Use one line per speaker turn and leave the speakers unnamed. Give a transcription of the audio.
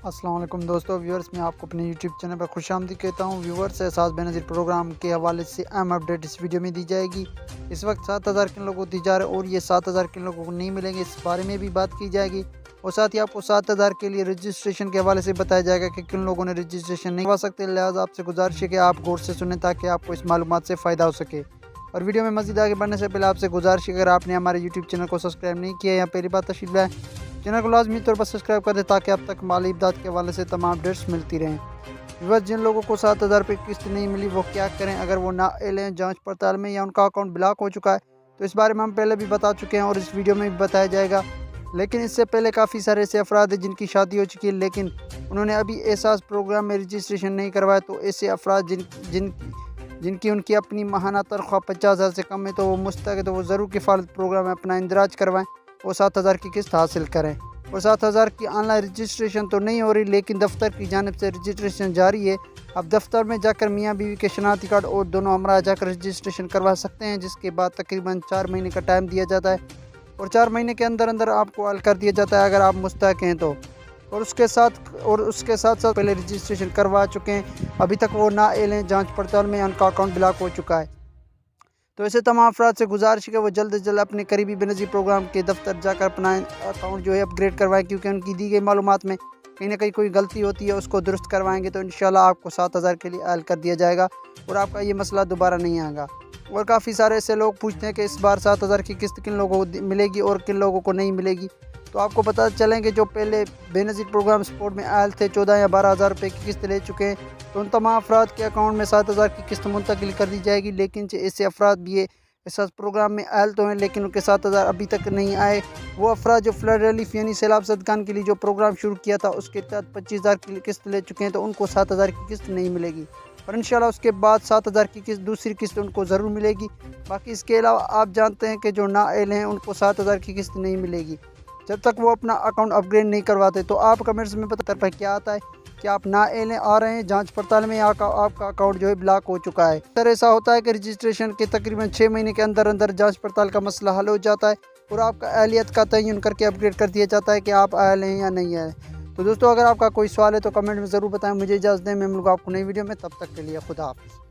अस्सलाम वालेकुम दोस्तों व्यूअर्स, मैं आपको अपने यूट्यूब चैनल पर खुशामदीद कहता हूँ। व्यूअर्स, एहसास बेनज़ीर प्रोग्राम के हवाले से अहम अपडेट इस वीडियो में दी जाएगी। इस वक्त 7000 किन लोगों को दी जा रही है और ये 7000 किन लोगों को नहीं मिलेंगे, इस बारे में भी बात की जाएगी। और साथ ही आपको 7000 के लिए रजिस्ट्रेशन के हवाले से बताया जाएगा कि किन लोगों ने रजिस्ट्रेशन नहीं करवा सकते। लिहाजा आपसे गुजारिश है कि आप गौर से सुनें ताकि आपको इस मालूमात से फ़ायदा हो सके। और वीडियो में मज़ीद आगे बढ़ने से पहले आपसे गुजारिश है, अगर आपने हमारे यूट्यूब चैनल को सब्सक्राइब नहीं किया या पहली बार तशरीफ लाए, चैनल को लाजमी तौर पर सब्सक्राइब कर दें ताकि अब तक माली इमदाद के हवाले से तमाम अपडेट्स मिलती रहें। विवश जिन लोगों को 7000 रुपये किस्त नहीं मिली वो क्या करें, अगर वो नाअहल हैं जांच पड़ताल में या उनका अकाउंट ब्लॉक हो चुका है, तो इस बारे में हम पहले भी बता चुके हैं और इस वीडियो में भी बताया जाएगा। लेकिन इससे पहले काफ़ी सारे ऐसे अफराद हैं जिनकी शादी हो चुकी है लेकिन उन्होंने अभी एहसास प्रोग्राम में रजिस्ट्रेशन नहीं करवाया। तो ऐसे अफराद जिनकी उनकी अपनी माहाना तनख्वाह 50,000 से कम है, तो वो मुस्तक है, तो वो ज़रूर किफ़ालत प्रोग्राम में अपना इंदराज करवाएं और 7000 की किस्त हासिल करें। और 7000 की ऑनलाइन रजिस्ट्रेशन तो नहीं हो रही लेकिन दफ्तर की जानिब से रजिस्ट्रेशन जारी है। अब दफ्तर में जाकर मियाँ बीवी के शनाख्ती कार्ड और दोनों हमरा जाकर रजिस्ट्रेशन करवा सकते हैं, जिसके बाद तकरीबन 4 महीने का टाइम दिया जाता है और 4 महीने के अंदर अंदर आपको हल कर दिया जाता है अगर आप मुस्तहक हैं तो। और उसके साथ साथ पहले रजिस्ट्रेशन करवा चुके हैं, अभी तक वो नाअहल हैं जांच पड़ताल में, उनका अकाउंट ब्लॉक हो चुका है। तो ऐसे तमाम अफराद से गुजारिश है कि वो जल्द से जल्द अपने करीबी बेनज़ीर प्रोग्राम के दफ्तर जाकर अपना अकाउंट जो है अपग्रेड करवाएं, क्योंकि उनकी दी गई मालूमात में कहीं ना कहीं कोई गलती होती है, उसको दुरुस्त करवाएंगे तो इंशाल्लाह आपको 7000 के लिए हल कर दिया जाएगा और आपका ये मसला दोबारा नहीं आएगा। और काफ़ी सारे ऐसे लोग पूछते हैं कि इस बार 7000 की किस्त किन लोगों को मिलेगी और किन लोगों को नहीं मिलेगी। तो आपको पता चलेंगे जो पहले बेनज़ीर प्रोग्राम सपोर्ट में आयल थे 14 या 12,000 रुपये की किस्त ले चुके हैं, तो उन तमाम अफराद के अकाउंट में 7000 की किस्त मुंतकिल कर दी जाएगी। लेकिन ऐसे अफराद भी है एहसास प्रोग्राम में आयल तो हैं लेकिन उनके 7000 अभी तक नहीं आए। वो अफराद जो फ्लड रिलीफ यानी सैलाब सदकान के लिए जो प्रोग्राम शुरू किया था उसके तहत 25,000 की किस्त ले चुके हैं, तो उनको 7000 की किस्त नहीं मिलेगी और इंशाल्लाह उसके बाद 7000 की किस्त दूसरी किस्त उनको ज़रूर मिलेगी। बाकी इसके अलावा आप जानते हैं कि जो नाअहल हैं उनको 7000 की किस्त नहीं मिलेगी जब तक वो अपना अकाउंट अपग्रेड नहीं करवाते। तो आप कमेंट्स में पता पर क्या आता है कि आप नाअहल आ रहे हैं जांच पड़ताल में या आपका अकाउंट जो है ब्लॉक हो चुका है। सर ऐसा होता है कि रजिस्ट्रेशन के तकरीबन 6 महीने के अंदर अंदर जांच पड़ताल का मसला हल हो जाता है और आपका अहलियत का तयन करके अपग्रेड कर दिया जाता है कि आप अहल हैं या नहीं है। तो दोस्तों, अगर आपका कोई सवाल है तो कमेंट में ज़रूर बताएं। मुझे इजाज़त दें, मैं मिलूंगा आपको नई वीडियो में, तब तक के लिए खुदा हाफ़िज़।